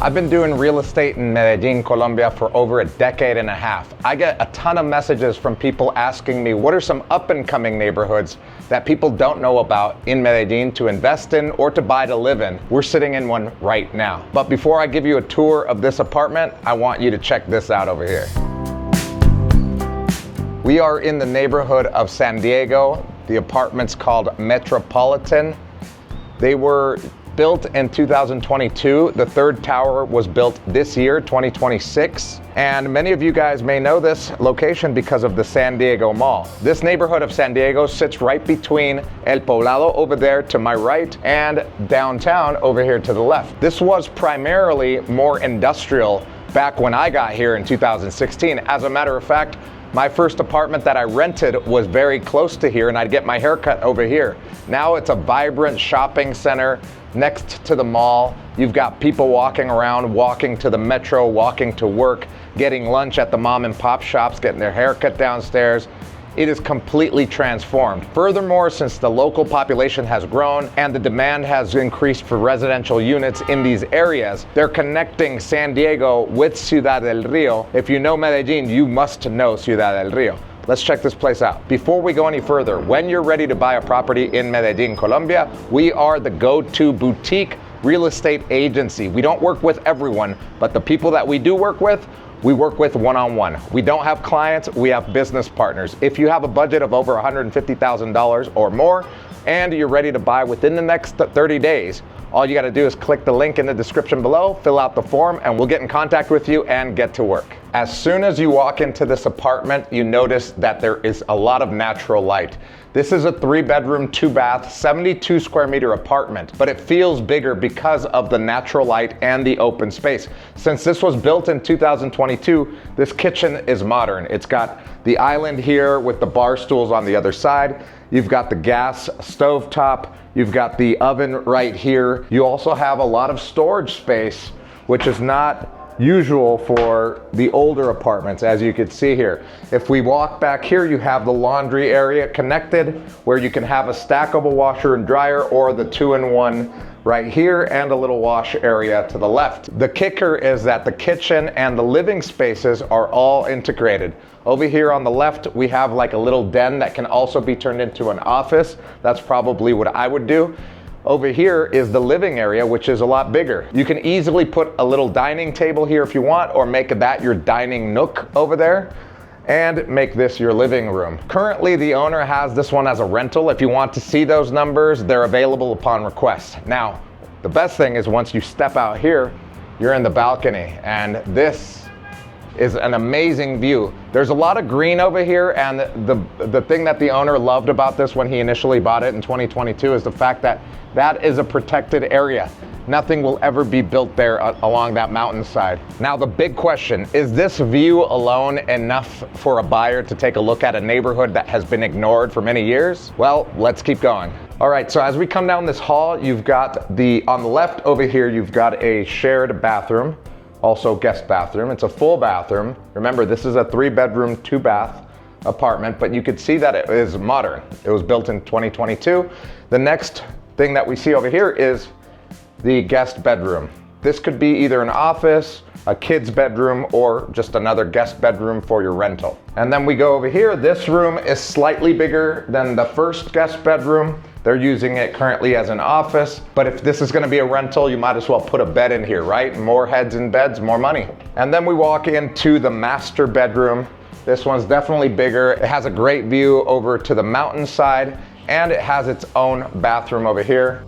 I've been doing real estate in Medellin, Colombia for over a decade and a half. I get a ton of messages from people asking me what are some up and coming neighborhoods that people don't know about in Medellin to invest in or to buy to live in. We're sitting in one right now. But before I give you a tour of this apartment, I want you to check this out over here. We are in the neighborhood of San Diego. The apartment's called Metropolitan. They were built in 2022. The third tower was built this year, 2026. And many of you guys may know this location because of the San Diego Mall. This neighborhood of San Diego sits right between El Poblado over there to my right and downtown over here to the left. This was primarily more industrial back when I got here in 2016. As a matter of fact, my first apartment that I rented was very close to here, and I'd get my haircut over here. Now it's a vibrant shopping center next to the mall. You've got people walking around, walking to the metro, walking to work, getting lunch at the mom and pop shops, getting their haircut downstairs. It is completely transformed. Furthermore, since the local population has grown and the demand has increased for residential units in these areas, they're connecting San Diego with Ciudad del Rio. If you know Medellin, you must know Ciudad del Rio. Let's check this place out. Before we go any further, when you're ready to buy a property in Medellin, Colombia, we are the go-to boutique real estate agency. We don't work with everyone, but the people that we do work with, we work with one-on-one. We don't have clients, we have business partners. If you have a budget of over $150,000 or more, and you're ready to buy within the next 30 days, all you gotta do is click the link in the description below, fill out the form, and we'll get in contact with you and get to work. As soon as you walk into this apartment, you notice that there is a lot of natural light. This is a 3-bedroom, 2-bath, 72 square meter apartment, but it feels bigger because of the natural light and the open space. Since this was built in 2022, this kitchen is modern. It's got the island here with the bar stools on the other side. You've got the gas stovetop. You've got the oven right here. You also have a lot of storage space, which is not usual for the older apartments, as you can see here. If we walk back here, you have the laundry area connected where you can have a stackable washer and dryer or the 2-in-1 right here and a little wash area to the left. The kicker is that the kitchen and the living spaces are all integrated. Over here on the left, we have like a little den that can also be turned into an office. That's probably what I would do. Over here is the living area, which is a lot bigger. You can easily put a little dining table here if you want, or make that your dining nook over there, and make this your living room. Currently, the owner has this one as a rental. If you want to see those numbers, they're available upon request. Now, the best thing is once you step out here, you're in the balcony, and this is an amazing view. There's a lot of green over here, and the thing that the owner loved about this when he initially bought it in 2022 is the fact that that is a protected area. Nothing will ever be built there along that mountainside. Now the big question, is this view alone enough for a buyer to take a look at a neighborhood that has been ignored for many years? Well, let's keep going. All right, so as we come down this hall, you've got on the left over here, you've got a shared bathroom, also guest bathroom. It's a full bathroom. Remember, this is a 3-bedroom, 2-bath apartment, but you could see that it is modern. It was built in 2022. The next thing that we see over here is the guest bedroom. This could be either an office, a kid's bedroom, or just another guest bedroom for your rental. And then we go over here. This room is slightly bigger than the first guest bedroom. They're using it currently as an office, but if this is gonna be a rental, you might as well put a bed in here, right? More heads in beds, more money. And then we walk into the master bedroom. This one's definitely bigger. It has a great view over to the mountainside, and it has its own bathroom over here.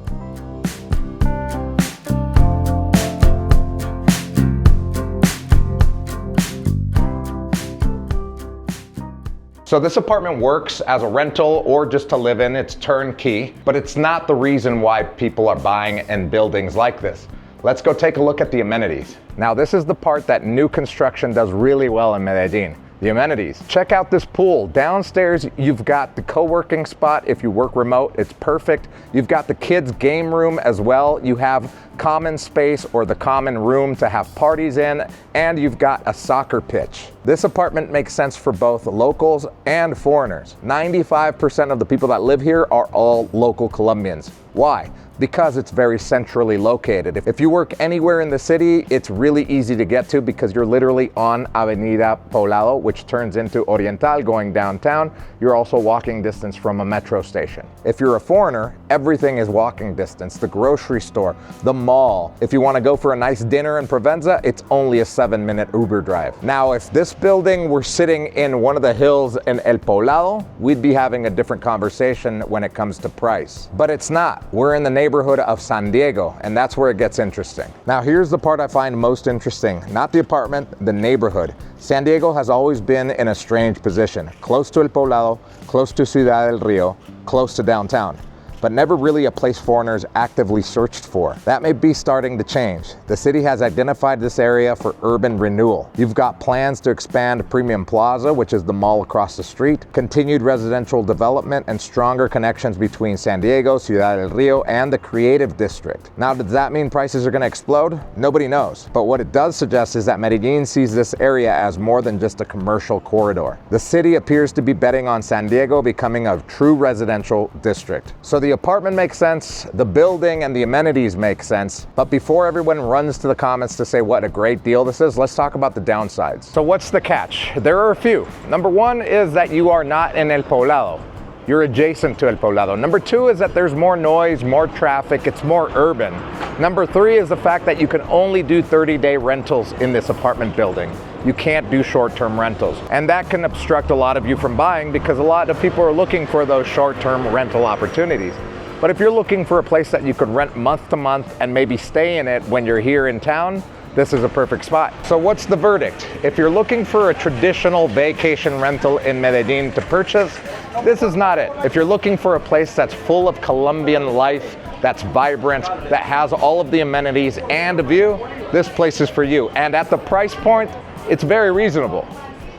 So this apartment works as a rental or just to live in. It's turnkey, but it's not the reason why people are buying in buildings like this. Let's go take a look at the amenities. Now this is the part that new construction does really well in Medellin. The amenities. Check out this pool. Downstairs, you've got the co-working spot. If you work remote, it's perfect. You've got the kids' game room as well. You have common space or the common room to have parties in, and you've got a soccer pitch. This apartment makes sense for both locals and foreigners. 95% of the people that live here are all local Colombians. Why? Because it's very centrally located. If you work anywhere in the city, it's really easy to get to because you're literally on Avenida Poblado, which turns into Oriental going downtown. You're also walking distance from a metro station. If you're a foreigner, everything is walking distance. The grocery store, the mall. If you want to go for a nice dinner in Provenza, it's only a 7-minute Uber drive. Now, if this building were sitting in one of the hills in El Poblado, we'd be having a different conversation when it comes to price. But it's not. We're in the neighborhood of San Diego, and that's where it gets interesting. Now, here's the part I find most interesting. Not the apartment, the neighborhood. San Diego has always been in a strange position. Close to El Poblado, close to Ciudad del Rio, close to downtown, but never really a place foreigners actively searched for. That may be starting to change. The city has identified this area for urban renewal. You've got plans to expand Premium Plaza, which is the mall across the street, continued residential development, and stronger connections between San Diego, Ciudad del Rio, and the creative district. Now, does that mean prices are going to explode? Nobody knows. But what it does suggest is that Medellin sees this area as more than just a commercial corridor. The city appears to be betting on San Diego becoming a true residential district. So the apartment makes sense, the building and the amenities make sense, but before everyone runs to the comments to say what a great deal this is, let's talk about the downsides. So what's the catch? There are a few. Number one is that you are not in El Poblado. You're adjacent to El Poblado. Number two is that there's more noise, more traffic, it's more urban. Number three is the fact that you can only do 30-day rentals in this apartment building. You can't do short-term rentals. And that can obstruct a lot of you from buying because a lot of people are looking for those short-term rental opportunities. But if you're looking for a place that you could rent month to month and maybe stay in it when you're here in town, this is a perfect spot. So what's the verdict? If you're looking for a traditional vacation rental in Medellin to purchase, this is not it. If you're looking for a place that's full of Colombian life, that's vibrant, that has all of the amenities and a view, this place is for you. And at the price point, it's very reasonable.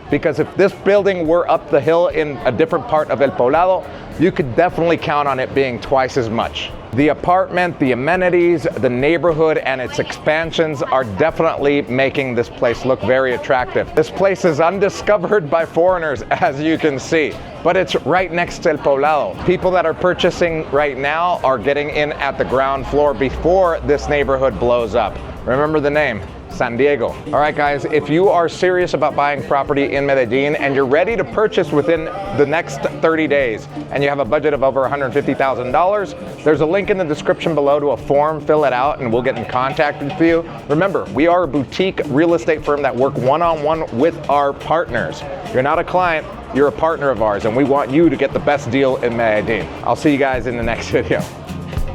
Because if this building were up the hill in a different part of El Poblado, you could definitely count on it being twice as much. The apartment, the amenities, the neighborhood, and its expansions are definitely making this place look very attractive. This place is undiscovered by foreigners, as you can see, but it's right next to El Poblado. People that are purchasing right now are getting in at the ground floor before this neighborhood blows up. Remember the name, San Diego. All right, guys, if you are serious about buying property in Medellin and you're ready to purchase within the next 30 days and you have a budget of over $150,000, there's a link in the description below to a form. Fill it out and we'll get in contact with you. Remember, we are a boutique real estate firm that work one-on-one with our partners. You're not a client, you're a partner of ours, and we want you to get the best deal in Medellin. I'll see you guys in the next video.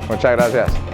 Muchas gracias.